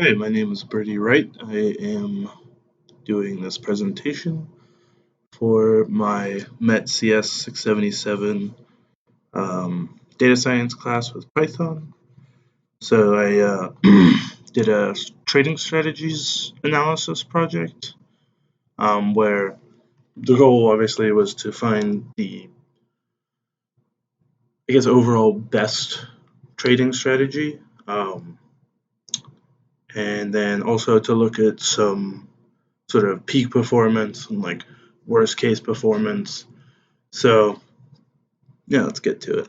Hi, my name is Bertie Wright. I am doing this presentation for my MET CS 677 data science class with Python. So I did a trading strategies analysis project where the goal obviously was to find the, overall best trading strategy, and then also to look at some sort of peak performance and like worst case performance. So yeah, let's get to it.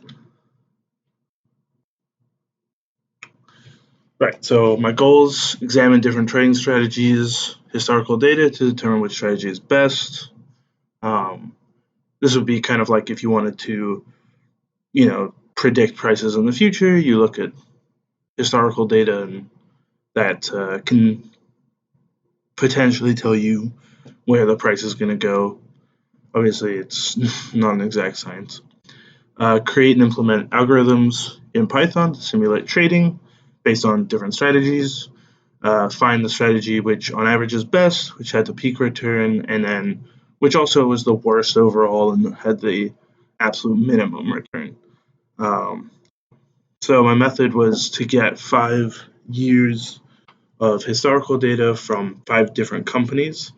Right, so my goals: examine different trading strategies, historical data to determine which strategy is best. Um, this would be kind of like if you wanted to, predict prices in the future, you look at historical data and that can potentially tell you where the price is going to go. Obviously, it's not an exact science. Create and implement algorithms in Python to simulate trading based on different strategies. Find the strategy which on average is best, which had the peak return, and then which also was the worst overall and had the absolute minimum return. So my method was to get 5 years of historical data from 5 different companies.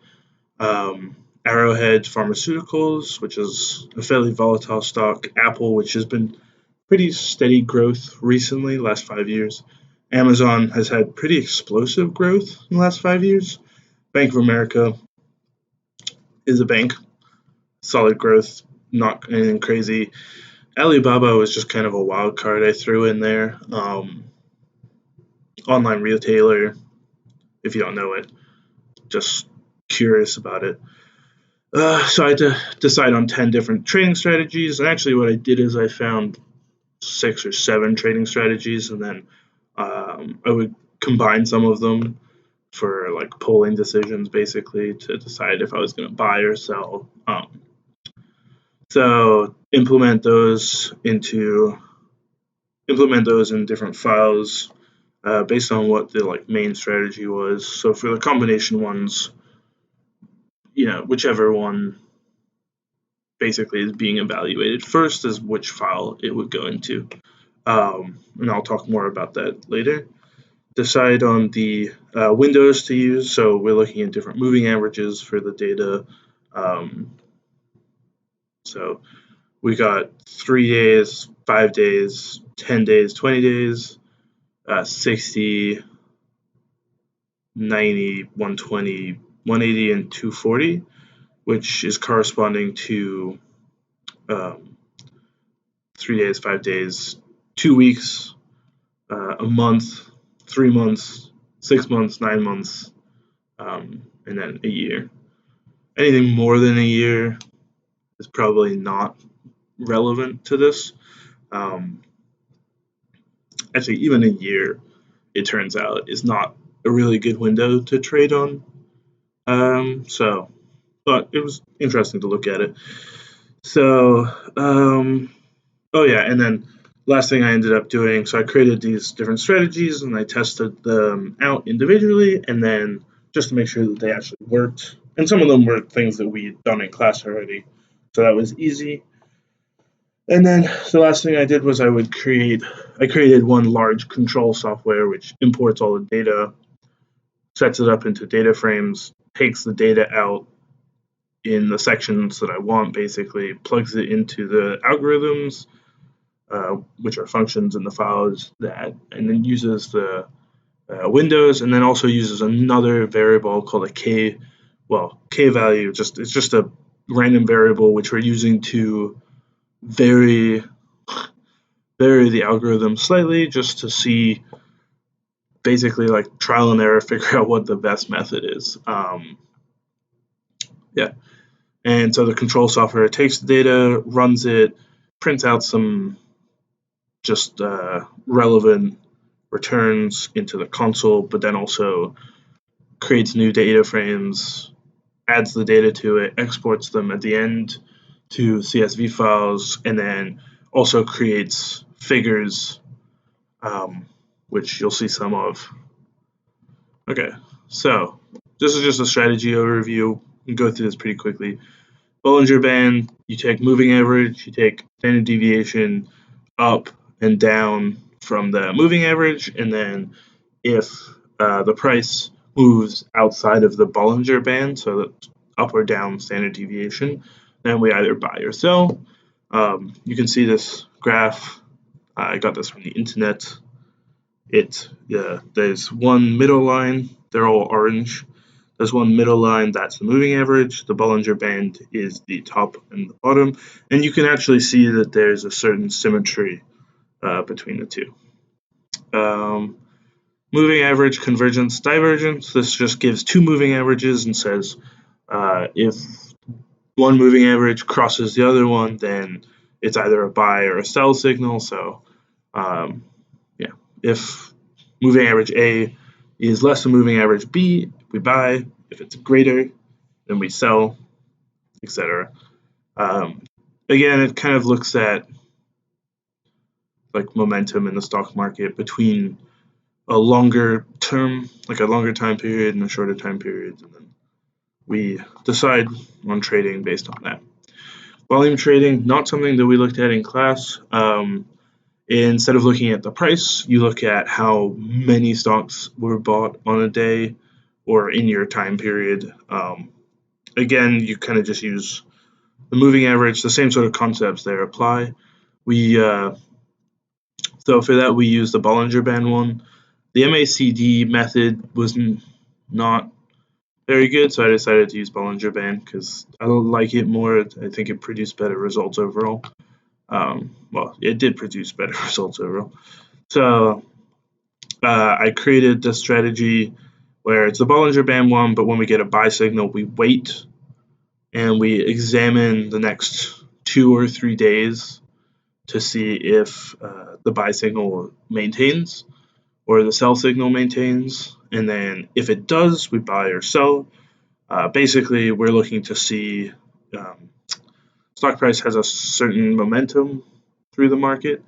Arrowhead Pharmaceuticals, which is a fairly volatile stock, Apple, which has been pretty steady growth recently, last 5 years. Amazon has had pretty explosive growth in the last 5 years. Bank of America is a bank, solid growth, not anything crazy. Alibaba was just kind of a wild card I threw in there. Online retailer, if you don't know it, just curious about it. So I had to decide on 10 different trading strategies. And actually, what I did is I found 6 or 7 trading strategies, and then I would combine some of them for like polling decisions, basically to decide if I was going to buy or sell. So implement those in different files based on what the like main strategy was. So for the combination ones, whichever one basically is being evaluated first is which file it would go into. And I'll talk more about that later. Decide on the windows to use. So we're looking at different moving averages for the data. So we got 3 days, 5 days, 10 days, 20 days, 60, 90, 120, 180, and 240, which is corresponding to 3 days, 5 days, 2 weeks, a month, 3 months, 6 months, 9 months, and then a year. Anything more than a year is probably not relevant to this. Actually, even a year, it turns out, is not a really good window to trade on. But it was interesting to look at it. So, oh yeah, and then last thing I ended up doing, so I created these different strategies and I tested them out individually, and then just to make sure that they actually worked. And some of them were things that we had done in class already, so that was easy. And then the last thing I did was I created one large control software which imports all the data, sets it up into data frames, takes the data out in the sections that I want, basically plugs it into the algorithms, which are functions in the files and then uses the windows, and then also uses another variable called a k value. It's just a random variable which we're using to vary the algorithm slightly, just to see, basically like trial and error, figure out what the best method is. Yeah. And so the control software takes the data, runs it, prints out some just relevant returns into the console, but then also creates new data frames, adds the data to it, exports them at the end to CSV files, and then also creates figures, which you'll see some of Okay, so this is just a strategy overview. We can go through this pretty quickly. Bollinger Band, you take moving average, you take standard deviation up and down from the moving average, and then if the price moves outside of the Bollinger Band, so that's up or down standard deviation, then we either buy or sell. You can see this graph. I got this from the internet. There's one middle line. They're all orange. There's one middle line, that's the moving average. The Bollinger Band is the top and the bottom. And you can actually see that there's a certain symmetry between the two. Moving average, convergence, divergence. This just gives two moving averages and says if one moving average crosses the other one, then it's either a buy or a sell signal. So if moving average A is less than moving average B, we buy. If it's greater, then we sell, etc. Again, it kind of looks at like momentum in the stock market between a longer term, like a longer time period and a shorter time period, and then we decide on trading based on that. Volume trading, not something that we looked at in class. Instead of looking at the price, you look at how many stocks were bought on a day or in your time period. Again, you kind of just use the moving average, the same sort of concepts there apply. So for that, we use the Bollinger Band one. The MACD method was not very good, so I decided to use Bollinger Band because I like it more. I think it produced better results overall. Well, it did produce better results overall. So I created this strategy where it's the Bollinger Band one, but when we get a buy signal, we wait and we examine the next 2 or 3 days to see if the buy signal maintains or the sell signal maintains. And then if it does, we buy or sell. Basically, we're looking to see stock price has a certain momentum through the market,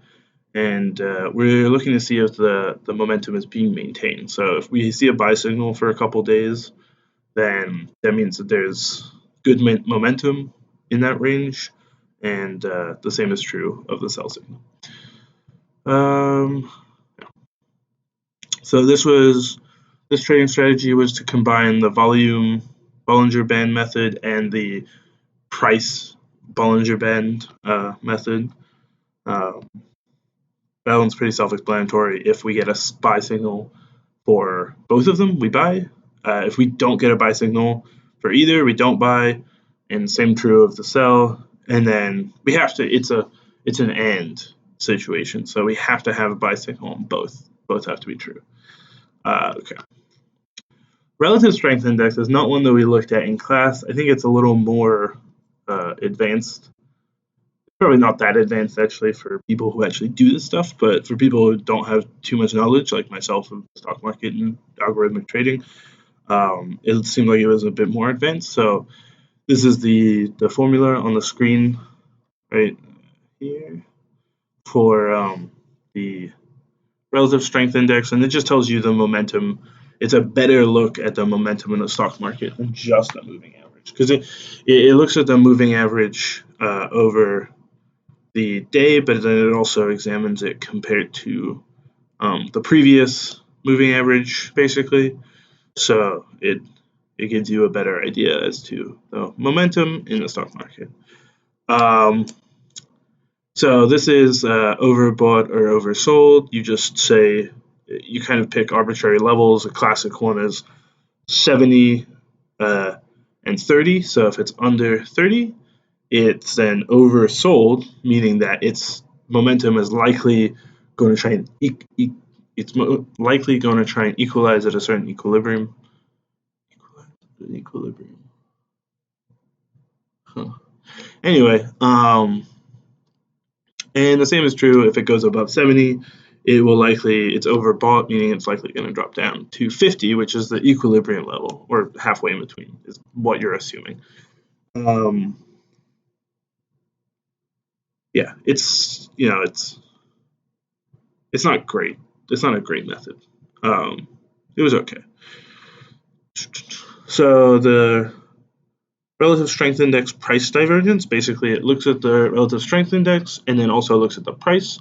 and we're looking to see if the momentum is being maintained. So if we see a buy signal for a couple days, then that means that there's good momentum in that range, and the same is true of the sell signal. So this trading strategy was to combine the volume Bollinger Band method and the price Bollinger Band method. That one's pretty self-explanatory. If we get a buy signal for both of them, we buy. If we don't get a buy signal for either, we don't buy. And same true of the sell. And then we have to. It's an and situation, so we have to have a buy signal on both. Both have to be true. Okay. Relative strength index is not one that we looked at in class. I think it's a little more advanced. Probably not that advanced actually for people who actually do this stuff, but for people who don't have too much knowledge, like myself of the stock market and algorithmic trading, it seemed like it was a bit more advanced. So this is the formula on the screen right here for the relative strength index, and it just tells you the momentum. It's a better look at the momentum in the stock market than just the moving average, because it looks at the moving average over the day, but then it also examines it compared to the previous moving average, basically. So it gives you a better idea as to the momentum in the stock market. So this is overbought or oversold. You just say, you kind of pick arbitrary levels. A classic one is 70 and 30. So if it's under 30, it's then oversold, meaning that its momentum is likely going to try and likely going to try and equalize at a certain equilibrium. Huh. Anyway, and the same is true if it goes above 70. It's overbought, meaning it's likely going to drop down to 50, which is the equilibrium level, or halfway in between, is what you're assuming. Yeah, it's not great. It's not a great method. It was okay. So the relative strength index price divergence, basically it looks at the relative strength index and then also looks at the price.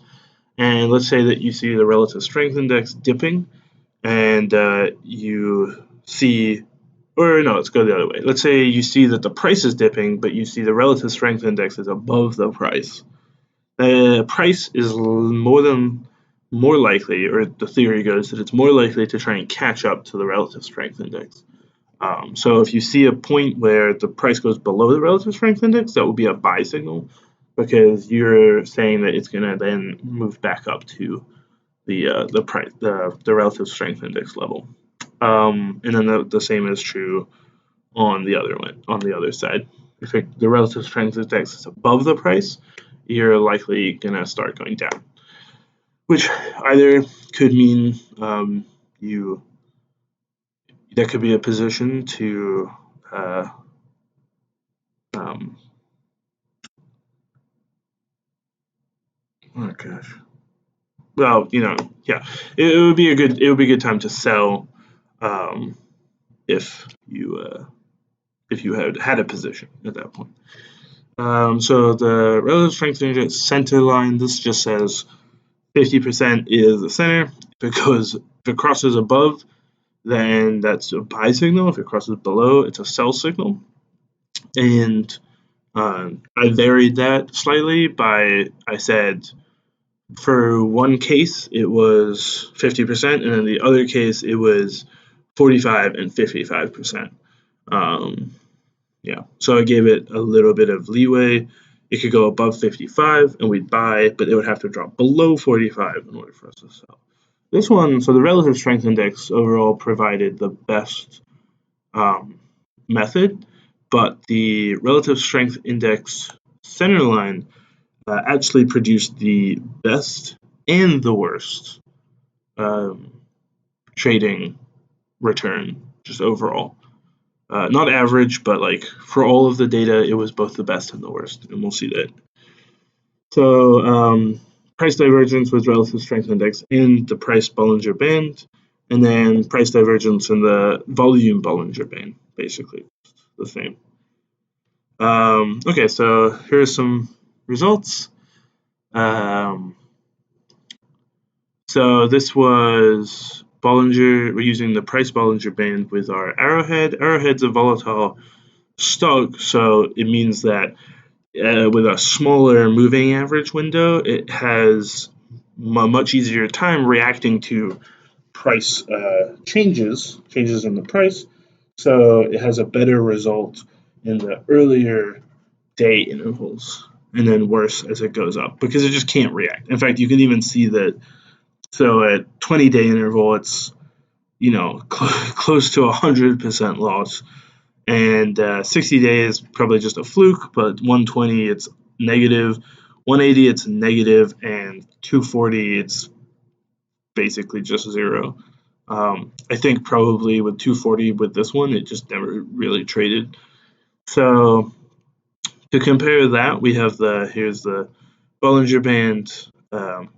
And let's say that you see the relative strength index dipping, and you see, or no, let's go the other way. Let's say you see that the price is dipping, but you see the relative strength index is above the price. The price is more likely, or the theory goes that it's more likely to try and catch up to the relative strength index. So if you see a point where the price goes below the relative strength index, that will be a buy signal, because you're saying that it's going to then move back up to the price, the relative strength index level. And then the same is true on the other side. If the relative strength index is above the price, you're likely going to start going down, which either could mean that could be a position to oh gosh. Well, yeah, it would be a good time to sell if you had a position at that point. So the relative strength index center line, this just says 50% is the center. If it crosses above, then that's a buy signal. If it crosses below, it's a sell signal. And I varied that slightly I said for one case it was 50%, and in the other case it was 45 and 55%. Yeah, so I gave it a little bit of leeway. It could go above 55 and we'd buy, but it would have to drop below 45 in order for us to sell. This one, so the relative strength index overall provided the best method, but the relative strength index center line actually produced the best and the worst trading return, just overall. Not average, but like for all of the data, it was both the best and the worst, and we'll see that. So price divergence with relative strength index in the price Bollinger Band, and then price divergence in the volume Bollinger Band, basically the same. Okay, so here are some results. So this was Bollinger. We're using the price Bollinger Band with our Arrowhead. Arrowhead's a volatile stock, so it means that with a smaller moving average window, it has a much easier time reacting to price changes in the price. So it has a better result in the earlier day intervals, and then worse as it goes up because it just can't react. In fact, you can even see that. So at 20-day interval, it's close to 100% loss, and 60 days probably just a fluke, but 120 it's negative, 180 it's negative, and 240 it's basically just zero. I think probably with 240 with this one, it just never really traded. So to compare that, we have here's the Bollinger Band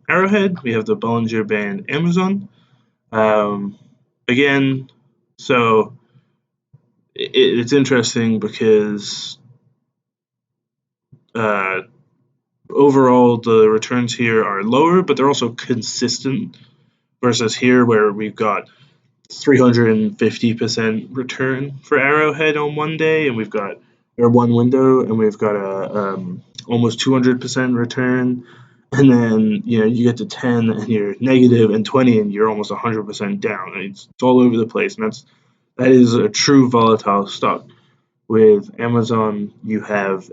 Arrowhead. We have the Bollinger Band Amazon. Again, so it's interesting because overall the returns here are lower, but they're also consistent versus here where we've got 350% return for Arrowhead on one day, and we've got one window, and we've got a almost 200% return, and then you get to 10 and you're negative, and 20 and you're almost 100% down. It's all over the place, and that is a true volatile stock. With Amazon, you have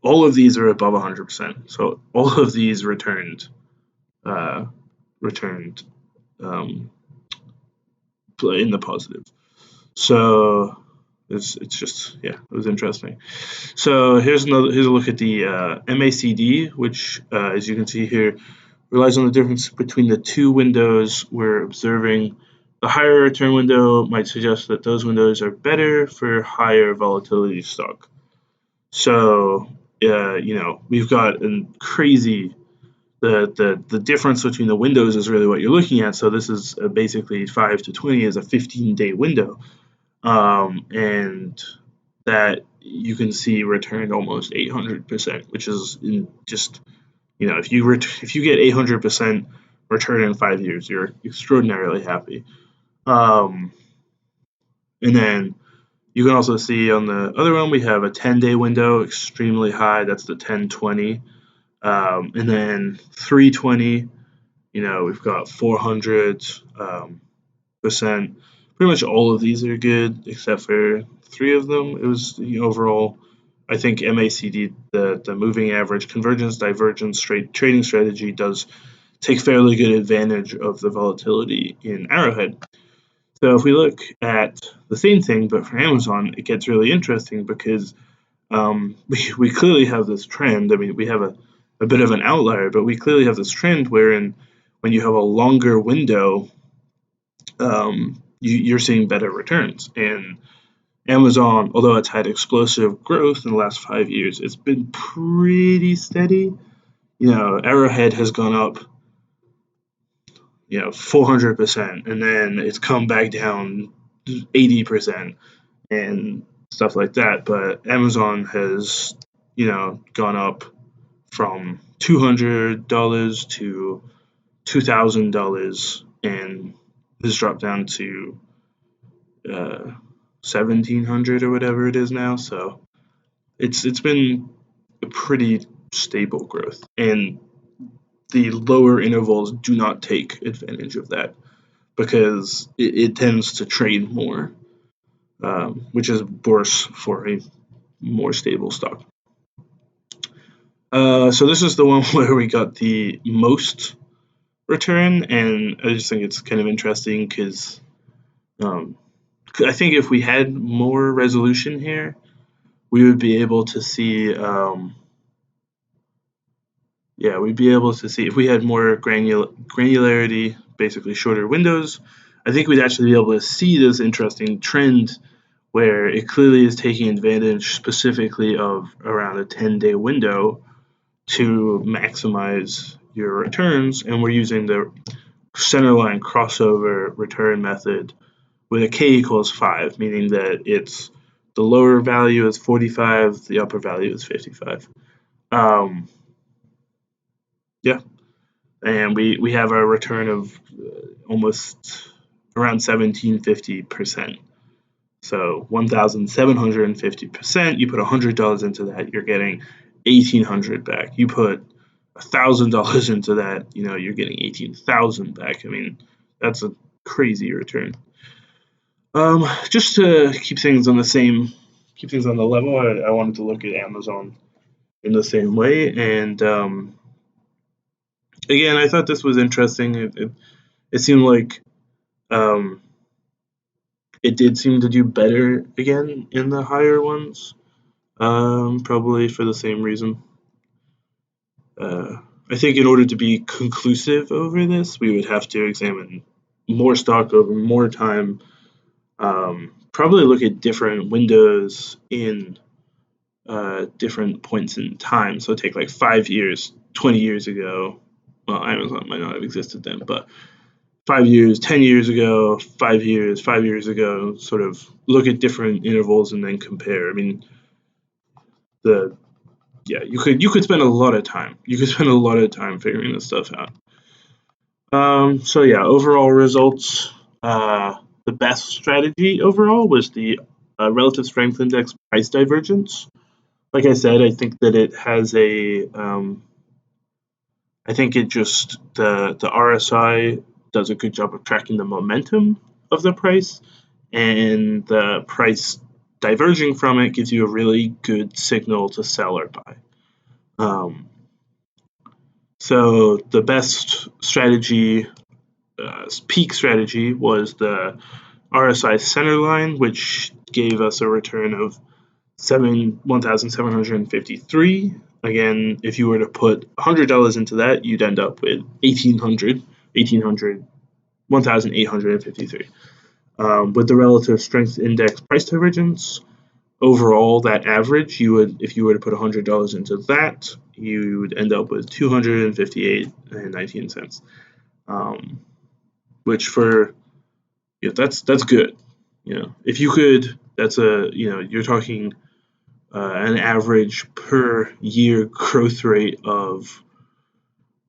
all of these are above 100%, so all of these returned in the positive. So it's just it was interesting. So here's a look at the MACD, which as you can see here relies on the difference between the two windows we're observing. The higher return window might suggest that those windows are better for higher volatility stock. So we've got a crazy the difference between the windows is really what you're looking at. So this is basically 5 to 20 is a 15-day window, and that you can see returned almost 800%, which is just, if you get 800% return in 5 years, you're extraordinarily happy. And then you can also see on the other one we have a 10-day window, extremely high. That's the 1020. And then 320, we've got 400 percent. Pretty much all of these are good except for 3 of them. It was overall, I think MACD, the moving average convergence divergence trading strategy, does take fairly good advantage of the volatility in Arrowhead. So if we look at the same thing but for Amazon, it gets really interesting because we clearly have this trend. I mean, we have a bit of an outlier, but we clearly have this trend wherein when you have a longer window, you're seeing better returns. And Amazon, although it's had explosive growth in the last 5 years, it's been pretty steady. Arrowhead has gone up 400%, and then it's come back down 80% and stuff like that. But Amazon has, gone up from $200 to $2,000 and has dropped down to $1,700 or whatever it is now. So it's been a pretty stable growth, and the lower intervals do not take advantage of that because it tends to trade more, which is worse for a more stable stock. So this is the one where we got the most return, and I just think it's kind of interesting because I think if we had more resolution here, we would be able to see we'd be able to see if we had more granularity, basically shorter windows. I think we'd actually be able to see this interesting trend where it clearly is taking advantage specifically of around a 10-day window to maximize your returns, and we're using the centerline crossover return method with a k equals 5, meaning that it's the lower value is 45, the upper value is 55. And we have a return of almost around 1750%. So 1,750%. You put $100 into that, you're getting $1,800 back. You put $1,000 into that, you're getting 18,000 back. I mean, that's a crazy return. Just to keep things on the level, I wanted to look at Amazon in the same way, and again, I thought this was interesting. It seemed like it did seem to do better again in the higher ones, probably for the same reason. I think in order to be conclusive over this, we would have to examine more stock over more time, probably look at different windows in different points in time. So take like 5 years, 20 years ago. Well, Amazon might not have existed then, but 5 years, 10 years ago, 5 years, 5 years ago, sort of look at different intervals and then compare. I mean, you could spend a lot of time. You could spend a lot of time figuring this stuff out. So yeah, overall results. The best strategy overall was the relative strength index price divergence. Like I said, I think that it has I think it just the RSI does a good job of tracking the momentum of the price, and the price diverging from it gives you a really good signal to sell or buy. So the best strategy, peak strategy, was the RSI center line, which gave us a return of 1,753. Again, if you were to put $100 into that, you'd end up with 1,853. With the relative strength index price divergence, overall, that average, if you were to put $100 into that, you would end up with $258.19. Which that's good. If you could, you're talking an average per year growth rate of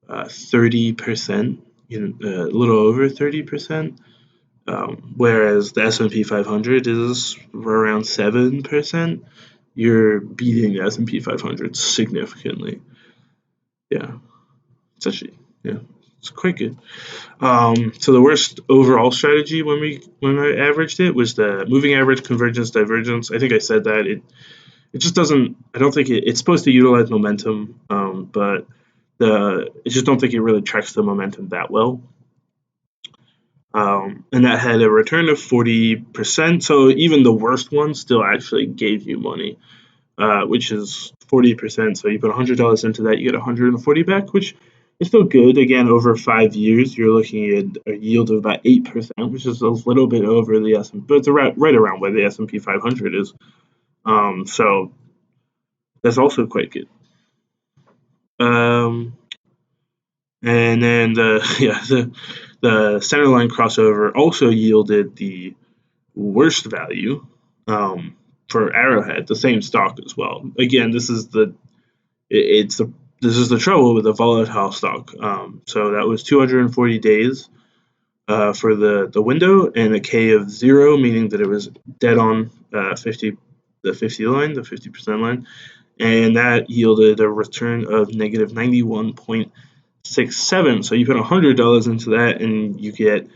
30%, a little over 30%, whereas the S&P 500 is around 7%. You're beating the S&P 500 significantly. Yeah, it's actually it's quite good. So the worst overall strategy when I averaged it was the moving average, convergence, divergence. I think I said that it just doesn't. I don't think it's supposed to utilize momentum, but I just don't think it really tracks the momentum that well. And that had a return of 40%. So even the worst one still actually gave you money, which is 40%. So you put $100 into that, you get 140 back, which is still good. Again, over 5 years, you're looking at a yield of about 8%, which is a little bit over the S&P, but it's right around where the S&P 500 is. So that's also quite good. And then the centerline crossover also yielded the worst value for Arrowhead, the same stock as well. Again, this is the trouble with a volatile stock. So that was 240 days for the window, and a K of 0, meaning that it was dead on the 50% line, and that yielded a return of negative 91.67. So you put $100 into that, and you get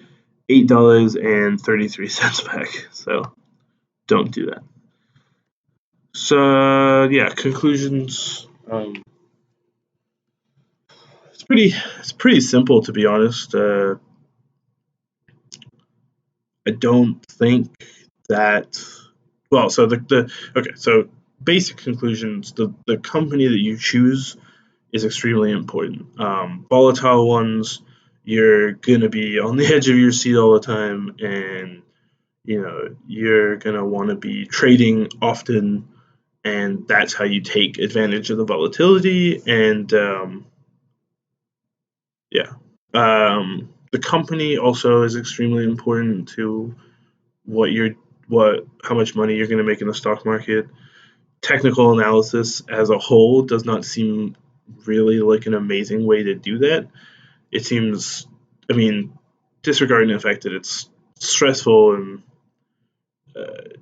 $8.33 back. So don't do that. So yeah, conclusions. It's pretty simple, to be honest. I don't think that. Well, so okay. So basic conclusions: the company that you choose is extremely important. Volatile ones, you're gonna be on the edge of your seat all the time, and you're gonna want to be trading often, and that's how you take advantage of the volatility. And the company also is extremely important to how much money you're going to make in the stock market. Technical analysis as a whole does not seem really like an amazing way to do that. It seems, disregarding the fact that it's stressful, and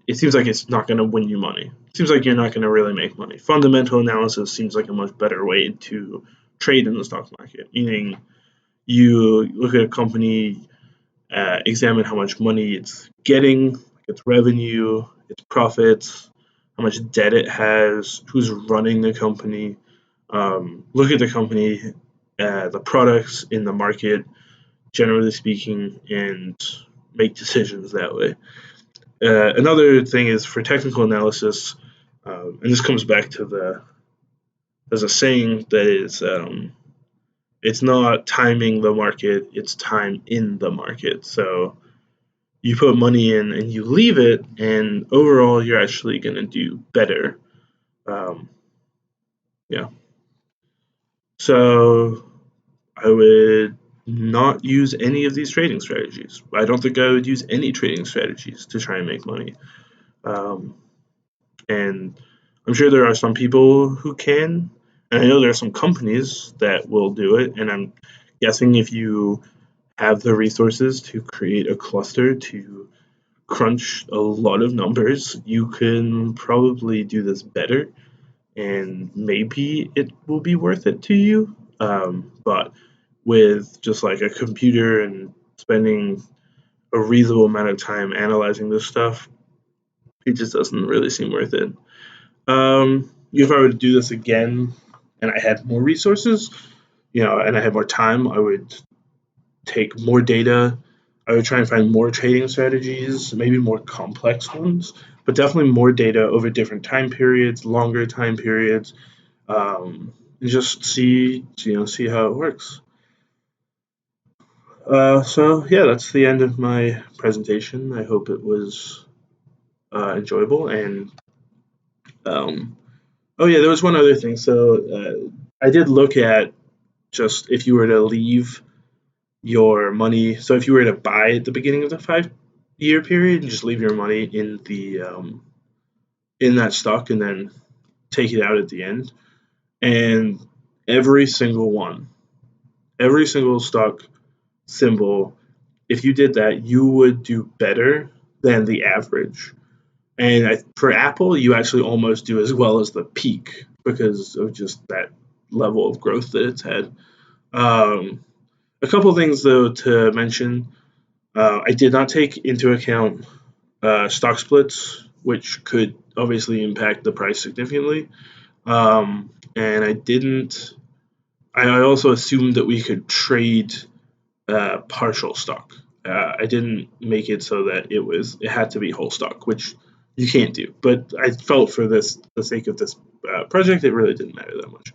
it seems like it's not going to win you money. It seems like you're not going to really make money. Fundamental analysis seems like a much better way to trade in the stock market, meaning you look at a company, examine how much money it's getting, its revenue, its profits, how much debt it has, who's running the company. Look at the company, the products in the market, generally speaking, and make decisions that way. Another thing is for technical analysis, and this comes back to there's a saying that is, it's not timing the market, it's time in the market. So you put money in and you leave it, and overall you're actually going to do better. So I would not use any of these trading strategies. I don't think I would use any trading strategies to try and make money. And I'm sure there are some people who can, and I know there are some companies that will do it, and I'm guessing if you have the resources to create a cluster to crunch a lot of numbers, you can probably do this better, and maybe it will be worth it to you. But with just like a computer and spending a reasonable amount of time analyzing this stuff, it just doesn't really seem worth it. If I were to do this again and I had more resources, and I had more time, I would take more data. I would try and find more trading strategies, maybe more complex ones, but definitely more data over different time periods, longer time periods, and just see how it works. So yeah, that's the end of my presentation. I hope it was enjoyable, and Oh yeah, there was one other thing. So I did look at just if you were to leave your money. So if you were to buy at the beginning of the 5 year period and just leave your money in that stock and then take it out at the end, and every single one, every single stock symbol, if you did that, you would do better than the average. And for Apple, you actually almost do as well as the peak because of just that level of growth that it's had. Um, a couple things though to mention. I did not take into account stock splits, which could obviously impact the price significantly. And I didn't. I also assumed that we could trade partial stock. I didn't make it so that it had to be whole stock, which you can't do. But I felt for the sake of this project, it really didn't matter that much.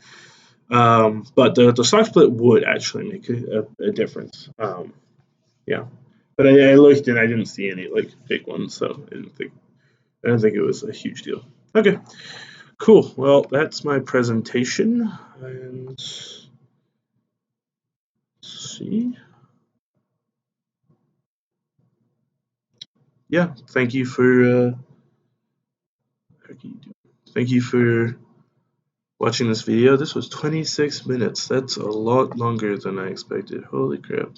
But the stock split would actually make a difference. Yeah, but I looked and I didn't see any like big ones, so I didn't think it was a huge deal. Okay, cool. Well, that's my presentation, and let's see. Yeah, thank you for watching this video. This was 26 minutes. That's a lot longer than I expected. Holy crap.